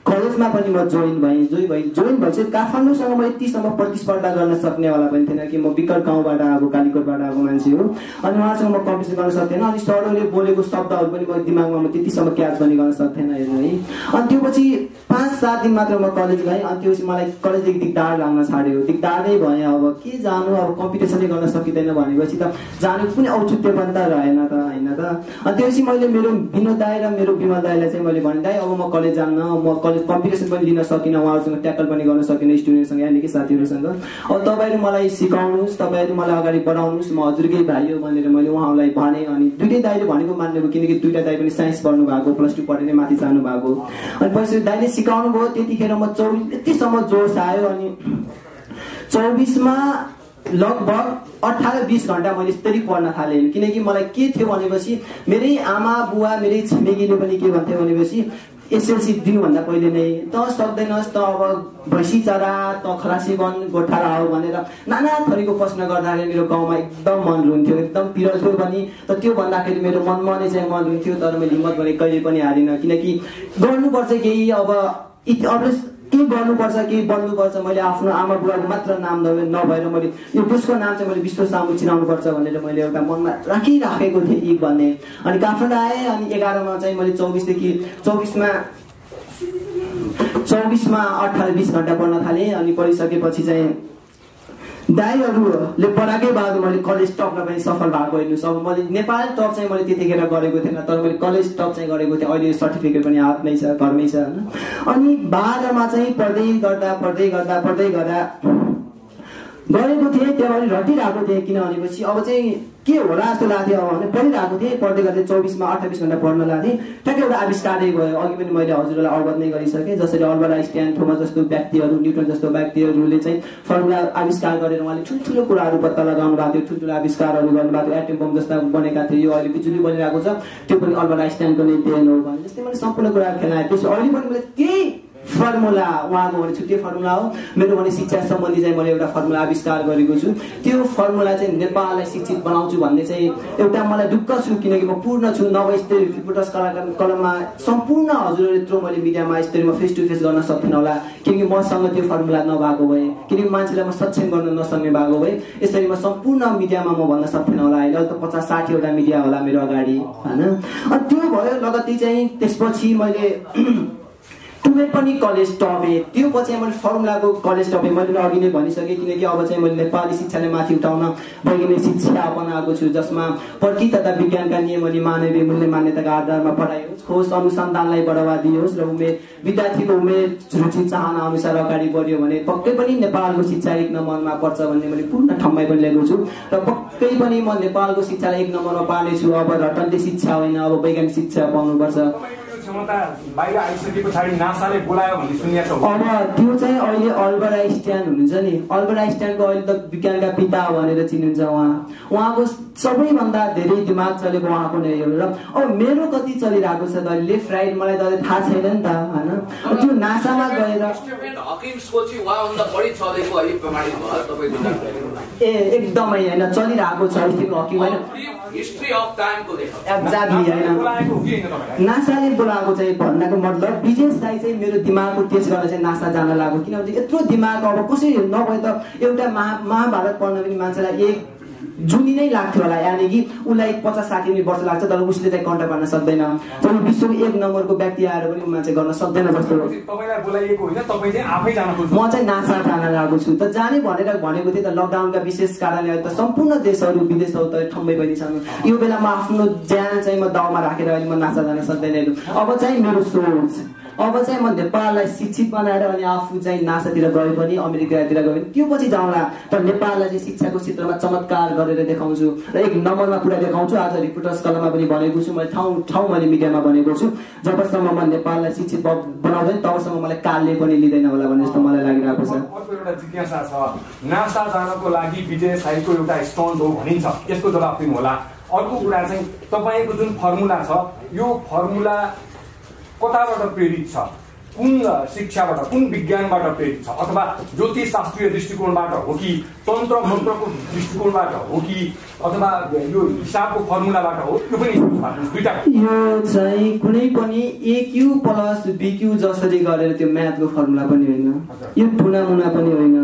कलेजमा पनि म जोइन भएपछि काठमाडौँसँग म यतिसम्म प्रतिस्पर्धा गर्न सक्नेवाला पनि थिएन कि म विकट गाउँबाट आएको कालीकोटबाट आएको मान्छे हो अनि उहाँसँग म कम्पिटिसन गर्न सक्थेन अनि सरले बोलेको शब्दहरू पनि म दिमागमा म त्यतिसम्म क्याच पनि गर्न सक्थेन हेर्नु है अनि त्यो पछि 5-7 दिन मात्र म कलेज गएँ अनि त्यो पछि मलाई कलेजदेखि दिगदार लाग्न छाड्यो दिगदारै भएँ अब के जानु अब कम्पिटिसनै गर्न सकिँदैन भनेपछि त जानु कुनै औचित्य पनि त रहेन त होइन त अनि त्यसपछि मैले मेरो विनोद दाइ र मेरो विमल दाइलाई चाहिँ मैले भने दाइ अब म कलेज जान्न म कम्पिटिसन पनि लिन सकिनँ उहाँहरूसँग ट्याकल पनि गर्न सकिनँ स्टुडेन्टसँग यानि कि साथीहरूसँग अब तपाईँहरू मलाई सिकाउनुहोस् तपाईँहरू मलाई अगाडि बढाउनुहोस् म हजुरकै भाइ हो भनेर मैले उहाँहरूलाई भने अनि दुईटै दाइले भनेको मान्नुभयो किनकि दुईटा दाइ पनि साइन्स पढ्नु भएको +2 पढेर माथि जानु भएको अनि पछि दाइले सिकाउनु भयो त्यतिखेर म 24 यतिसम्म जोस आयो अनि 24मा लगभग 18-20 घण्टा मैले यसरी पढ्न थालेँ किनकि मलाई के थियो भनेपछि मेरै आमा बुवा मेरै छिमेकीले पनि के भन्थ्यो भनेपछि एसएलसी दिनुभन्दा पहिले नै त सक्दैनस् त अब भैँसी चरा त खलासी बन गोठाला हो भनेर नाना थरीको प्रश्न गर्दाखेरि मेरो गाउँमा एकदम मन रुन्थ्यो एकदम पिरल्थ्यो पनि त त्यो भन्दाखेरि मेरो मनमा नै चाहिँ मन रुन्थ्यो तर मैले हिम्मत भने कहिले पनि हारिनँ किनकि गर्नुपर्छ केही अब के गर्नुपर्छ के बन्नुपर्छ मैले आफ्नो आमा बुवाको मात्र नाम नभएर मैले यो देशको नाम चाहिँ मैले विश्व सामु चिनाउनुपर्छ भनेर मैले एउटा मनमा राखेको थिएँ यी भन्ने अनि काठमाडौँ आएँ अनि 11मा चाहिँ मैले 24मा 18-20 घण्टा पढ्न थालेँ अनि पढिसकेपछि चाहिँ दाइहरूले पढाएकै बाद मैले कलेज टपमा पनि सफल भएको हेर्नुहोस् अब मैले नेपाल टप चाहिँ मैले त्यतिखेर गरेको थिएन तर मैले कलेज टप चाहिँ गरेको थिएँ अहिले सर्टिफिकेट पनि हातमै छ घरमै छ होइन अनि 12मा चाहिँ पढ्दै गर्दा गरेको थिएँ त्यहाँबाट रटिरहेको थिएँ किन भनेपछि अब चाहिँ के होला जस्तो लाग्थ्यो अब भने पढिरहेको थिएँ पढ्दै गर्दै 24मा 28 घण्टा पढ्न लाग्थेँ ठ्याक्कै एउटा आविष्कारै भयो अघि पनि मैले हजुरलाई अवगत नै गरिसकेँ जसरी अल्बर्ट आइन्स्टाइन थोमस जस्तो व्यक्तिहरू न्युटन जस्तो व्यक्तिहरूले चाहिँ फर्मुला आविष्कार गरेर उहाँले ठुल्ठुलो कुराहरू पत्ता लगाउनु भएको थियो ठुल्ठुलो आविष्कारहरू गर्नुभएको थियो एटम बम जस्ता बनेका थियो यो अहिले बिजुली बनिरहेको छ त्यो पनि अल्बर्ट आइन्स्टाइनको नै देन हो भने जस्तै मैले सम्पूर्ण कुरा खेलाएँ त्यसो अहिले पनि मैले केही फर्मुला उहाँको भने छुट्टै फर्मुला हो, मेरो भने शिक्षा सम्बन्धी चाहिँ मैले एउटा फर्मुला आविष्कार गरेको छु। त्यो फर्मुला चाहिँ नेपाललाई शिक्षित बनाउँछु भन्ने चाहिँ एउटा मलाई ढुक्क छु, किनकि म पूर्ण छु। नभए रिपोर्टर्स कलममा सम्पूर्ण हजुरहरू यत्रो मैले मिडियामा यसरी म फेस टु फेस गर्न सक्दिनँ होला, किनकि मसँग त्यो फर्मुला नभएको भए, किनकि मान्छेलाई म सक्षम गर्न नसक्ने भएको भए यसरी म सम्पूर्ण मिडियामा म भन्न सक्दिनँ होला। अहिले त 50-60 वटा मिडिया होला मेरो अगाडि हैन। अनि त्यो भयो लगत्तै चाहिँ त्यसपछि मैले टुवेल्भ पनि कलेज टपे। त्यो पछि मैले फर्मुलाको कलेज टपे। मैले अघि नै भनिसकेँ, किनकि अब चाहिँ मैले नेपाली शिक्षालाई माथि उठाउन वैज्ञानिक शिक्षा अपनाएको छु, जसमा प्रकृति तथा विज्ञानका नियम अनि मानवीय मूल्य मान्यताका आधारमा पढाइयोस्, खोज अनुसन्धानलाई बढावा दियोस् र विद्यार्थीको उमेर रुचि चाहना अनुसार अगाडि बढ्यो भने पक्कै पनि नेपालको शिक्षा 1 नम्बरमा पर्छ भन्ने मैले पूर्ण ठाउँमै पनि ल्याएको छु। र पक्कै पनि म नेपालको शिक्षालाई 1 नम्बरमा पार्नेछु। अब रटन्ते शिक्षा होइन, अब वैज्ञानिक शिक्षा पाउनुपर्छ।
बाहिर आइसके पछाडि नासाले बोलायो भन्ने सुनिएको छ।
अब त्यो चाहिँ अहिले अल्बर्ट आइन्स्टाइन हुनुहुन्छ नि, अल्बर्ट आइन्स्टाइनको अहिले त विज्ञानका पिता भनेर चिनिन्छ। उहाँको सबैभन्दा धेरै दिमाग चलेको उहाँको नै हो। र अब मेरो कति चलिरहेको छ त लेफ्ट राइट मलाई त थाहा छैन नि त हैन। त्यो नासामा गएर ए एकदमै हैन चलिरहेको छ स्टिफन हकिङ हैन,
हिस्ट्री अफ टाइमको देखा
एक्ज्याक्टली हैन नासाले बोलाएको चाहिँ भन्नको मतलब विजय साई चाहिँ मेरो दिमागको टेस्ट गर्न चाहिँ नासा जान लाग्यो, किनभने यत्रो दिमाग अब कसरी नभए त एउटा महाभारत पढ्न पनि मान्छेलाई एक जुनी नै लाग्थ्यो होला, यानि कि उसलाई 50-60 वर्ष लाग्छ तर उसले चाहिँ कन्ट्रोल गर्न सक्दैन। तर विश्वको 1 नम्बरको व्यक्ति आएर पनि उ मान्छे गर्न सक्दैन जस्तो।
तपाईलाई बोलाइएको होइन, तपाई चाहिँ आफै जान खोज्नु।
म चाहिँ नासा जान लागेको छु। त जाने भनेर भनेको थिएँ त लकडाउनका विशेष कारणले त सम्पूर्ण देशहरू विदेशहरू त ठम्मै पनि छन्। यो बेला म आफ्नो ज्यान चाहिँ म दाउमा राखेर अहिले म नासा जान सक्दैन। अब चाहिँ मेरो सोच अब चाहिँ म नेपाललाई शिक्षित बनाएर अनि आफू चाहिँ नासातिर गए पनि अमेरिकातिर गए पनि त्यो पछि जाउँला, तर नेपाललाई चाहिँ शिक्षाको क्षेत्रमा चमत्कार गरेर देखाउँछु र 1 नम्बरमा पुरा देखाउँछु। आज रिपोर्टर्स कलममा पनि भनेको छु, मैले ठाउँ मैले मिडियामा भनेको छु, जबसम्म म नेपाललाई शिक्षित बनाउँदैन तबसम्म मलाई कालले पनि लिँदैन होला भन्ने जस्तो मलाई लागिरहेको छ।
अर्को एउटा जिज्ञासा छ, नासा जानको लागि विजय साईको एउटा स्टन्ट हो भनिन्छ, यसको जवाफ दिनु होला। अर्को कुरा चाहिँ तपाईको जुन फर्मुला छ यो फर्मुला कताबाट प्रेरित छ, कुन शिक्षाबाट कुन विज्ञानबाट प्रेरित छ, अथवा ज्योतिष शास्त्रीय दृष्टिकोणबाट हो कि तन्त्र मन्त्रको दृष्टिकोणबाट हो कि अथवा यो हिसाबको फर्मुलाबाट हो, त्यो पनि दुईटा।
यो चाहिँ कुनै पनि AQ + BQ जसरी गरेर त्यो म्याथको फर्मुला पनि होइन, यो टुनामुना पनि होइन।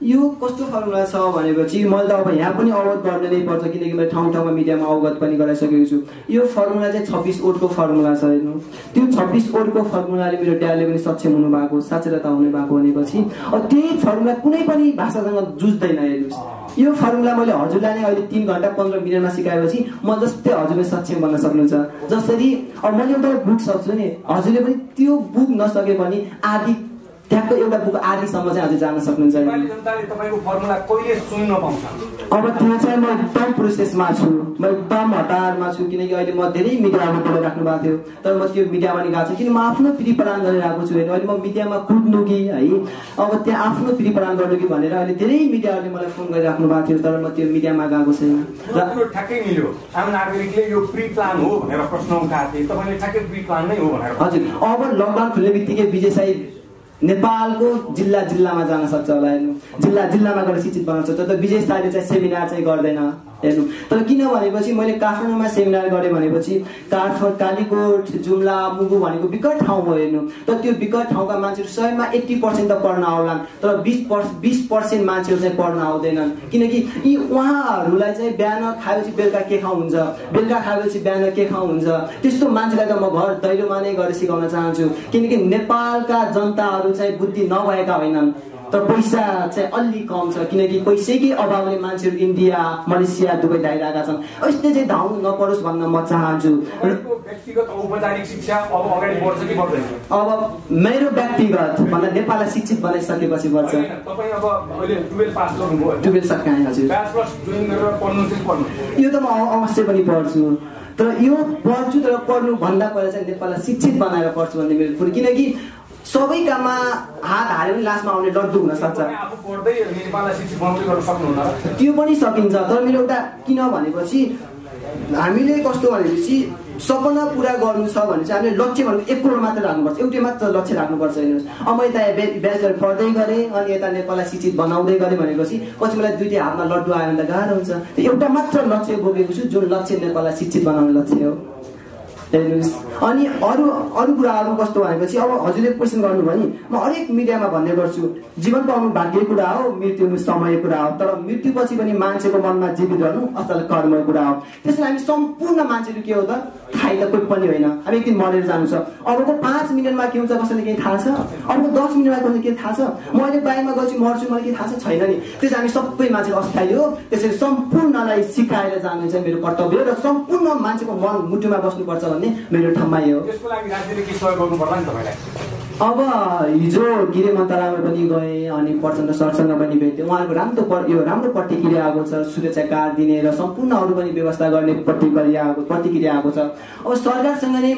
यो कस्तो फर्मुला छ भनेपछि मैले त अब यहाँ पनि अवगत गर्न नै पर्छ, किनकि मैले ठाउँ मिडियामा अवगत पनि गराइसकेको छु। यो फर्मुला चाहिँ 26 ओटको फर्मुला छ हेर्नु। त्यो 26 ओटको फर्मुलाले मेरो ड्याडले पनि सक्षम हुनु भएको, साक्षरता हुने भएको भनेपछि अब त्यही फर्मुला कुनै पनि भाषासँग जुझ्दैन। हेर्नुहोस् यो फर्मुला मैले हजुरलाई नै अहिले 3 घण्टा 15 मिनटमा सिकाएपछि म जस्तै हजुरले सक्षम बन्न सक्नुहुन्छ। जसरी अब मैले एउटा बुक सक्छु नि, हजुरले पनि त्यो बुक नसके पनि आदि त्यहाँको एउटा बुक आदिसम्म चाहिँ हजुर जान सक्नुहुन्छ।
तपाईको फर्मुला कहिले सुन्न पाउँछ?
अब त्यो चाहिँ म एकदम प्रोसेसमा छु, म एकदम हतारमा छु, किनकि अहिले म धेरै मिडियामा बोलिराख्नु भएको थियो तर म त्यो मिडियामा नि गएको छु, किन म आफ्नो प्रिपरान गरिरहेको छु। अहिले म मिडियामा कुद्नु कि है अब त्यहाँ आफ्नो प्रिपरान गर्नु कि भनेर अहिले धेरै मिडियाहरूले मलाई फोन गरिराख्नु भएको थियो तर म त्यो मिडियामा गएको छैन।
र त्यो ठ्याक्कै मिल्यो, आम नागरिकले यो प्री प्लान हो भनेर प्रश्न उठाएको थिए, तपाईले ठ्याक्कै प्री प्लान नै हो भनेर।
हजुर अब लकडाउन खुल्ने बित्तिकै विजय साई नेपालको जिल्लामा जान सक्छ होला, हेर्नु जिल्लामा गएर शिक्षित बनाउन सक्छ। तर विजय साईले चाहिँ सेमिनार चाहिँ गर्दैन हेर्नु। तर किन भनेपछि मैले काठमाडौँमा सेमिनार गरेँ भनेपछि कालीकोट जुम्ला मुगु भनेको विकट ठाउँ हो हेर्नु। तर त्यो विकट ठाउँका मान्छेहरू 100मा 80% त पढ्न आउलान् तर 20% मान्छेहरू चाहिँ पढ्न आउँदैनन्, किनकि यी उहाँहरूलाई चाहिँ बिहान खाएपछि बेलुका के खानुहुन्छ, बेलुका खाएपछि बिहान के खानुहुन्छ, त्यस्तो मान्छेलाई त म घर दैलोमा नै गएर सिकाउन चाहन्छु। किनकि नेपालका जनताहरू चाहिँ बुद्धि नभएका होइनन् तर पैसा चाहिँ अलि कम छ, किनकि पैसैकै अभावले मान्छेहरू इन्डिया मलेसिया दुबई धाइरहेका छन्। यस्तो चाहिँ धाउनु नपरोस् भन्न म चाहन्छु।
व्यक्तिगत औपचारिक शिक्षा अब अगाडि बढ्छ कि बढ्दैन?
अब मेरो व्यक्तिगत भन्दा नेपाललाई शिक्षित बनाइसकेपछि बढ्छ।
तपाई अब अहिले 12 पास गर्नुभयो,
12 सकाएँ हजुर।
ब्याचलर्स जोइन गरेर पढ्नु चाहिँ पढ्नु,
यो त म अवश्य पनि पढ्छु, तर यो पढ्छु तर पढ्नु भन्दा पहिला चाहिँ नेपाललाई शिक्षित बनाएर पढ्छु भन्ने मेरो कुरा, किनकि सबै काममा हात हाल्यो भने लास्टमा आउने डड्डु हुन सक्छ।
आफू पढ्दै नेपाललाई शिक्षित बनाउँदै गर्न सक्नुहुन्न?
त्यो पनि सकिन्छ, तर मेरो एउटा किन भनेपछि हामीले कस्तो भनेपछि सपना पुरा गर्नु छ भने चाहिँ हामीले लक्ष्य भनेको 1 करोड मात्र राख्नुपर्छ, एउटै मात्र लक्ष्य राख्नुपर्छ। हेर्नुहोस्, अब म यता ब्याचलर पढ्दै गरेँ अनि यता नेपाललाई शिक्षित बनाउँदै गरेँ भनेपछि पछि मलाई दुईटै हातमा लड्डु आयो भने त गाह्रो हुन्छ। एउटा मात्र लक्ष्य बोकेको छु, जुन लक्ष्य नेपाललाई शिक्षित बनाउने लक्ष्य हो। हेर्नुहोस्, अनि अरू कुराहरू कस्तो भनेपछि अब हजुरले क्वेसन गर्नुभयो नि, म हरेक मिडियामा भन्ने गर्छु जीवन पाउनु भाग्य कुरा हो, मृत्यु समय कुरा हो, तर मृत्युपछि पनि मान्छेको मनमा जीवित रहनु असल कर्मको कुरा हो। त्यसैले हामी सम्पूर्ण मान्छेहरू के हो त, खाइ त कोही पनि होइन, हामी एक दिन मरेर जानु छ। अबको 5 मिनटमा के हुन्छ कसैले केही थाहा छ, अबको 10 मिनटमा कसैले के थाहा छ, म अहिले बाइकमा गएपछि मर्छु मलाई के थाहा छ, छैन नि। त्यसैले हामी सबै मान्छे अस्थायी हो, त्यसैले सम्पूर्णलाई सिकाएर जानु चाहिँ मेरो कर्तव्य हो र सम्पूर्ण मान्छेको मन मुटुमा बस्नुपर्छ भन्ने मेरो ठम्माइ हो।
त्यसको लागि राज्यले के सहयोग गर्नु पर्ला नि तपाईलाई?
अब हिजो गृह मन्त्रालयमा पनि गएँ अनि प्रचण्ड सरसँग पनि भेटेँ, उहाँहरूको राम्रो प्रतिक्रिया आएको छ, सुरक्षा कार्ड दिने र सम्पूर्ण अरू पनि व्यवस्था गर्ने प्रतिक्रिया आएको छ। अब सरकारसँग नै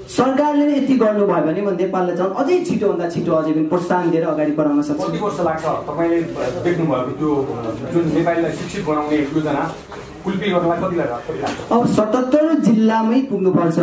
सरकारले नै यति गर्नुभयो भने म नेपाललाई झन् अझै छिटोभन्दा छिटो अझै पनि प्रोत्साहन दिएर अगाडि बढाउन सक्छु।
कति वर्ष लाग्छ तपाईँले देख्नुभएको त्यो जुन नेपालीलाई शिक्षित बनाउने योजना फुलफिल गर्नलाई कति लाग्छ?
अब 77 जिल्लामै पुग्नुपर्छ।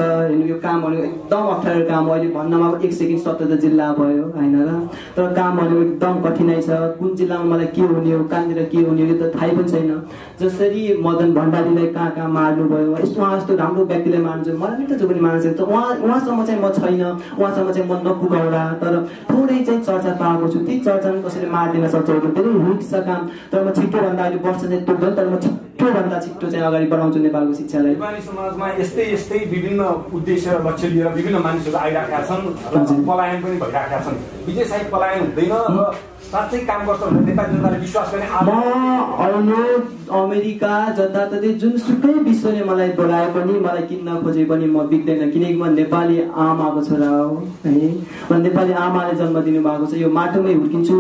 यो काम भनेको एकदम अप्ठ्यारो काम हो। अहिले भन्नमा 1 सेकेन्ड 77 जिल्ला भयो होइन र, तर काम भनेको एकदम कठिनाइ छ। कुन जिल्लामा मलाई के हुने हो, कहाँनिर के हुने हो यो त थाहै पनि छैन। जसरी मदन भण्डारीलाई कहाँ मार्नु भयो, उहाँ जस्तो राम्रो व्यक्तिलाई मार्नु चाहिँ मलाई पनि त जो पनि मार्नु सक्छ, उहाँसम्म चाहिँ म छैन, उहाँसम्म चाहिँ म नपुगाउला, तर थोरै चाहिँ चर्चा पाएको छु। त्यही चर्चा कसैले मारिदिन सक्छ, धेरै रिस्क छ काम, तर म छिटोभन्दा अहिले वर्ष चाहिँ पुग्दैन, तर म छिटोभन्दा छिटो चाहिँ अगाडि बढाउँछु नेपालको शिक्षालाई।
नेपाली समाजमा यस्तै विभिन्न उद्देश्य र लक्ष्य लिएर विभिन्न मानिसहरू आइरहेका छन् र पलायन पनि भइरहेका छन्। विजय साहिब पलायन हुँदैन र साँच्चै काम गर्छ भनेर नेपाली जनताले विश्वास गर्ने।
म अहिले अमेरिका जताततै जुनसुकै विश्वले मलाई बोलाए पनि, मलाई किन्न खोजे पनि म बिग्दैन, किनकि म नेपाली आमाको छोरा हो है। म नेपाली आमाले जन्म दिनुभएको छ, यो माटोमै हुर्किन्छु।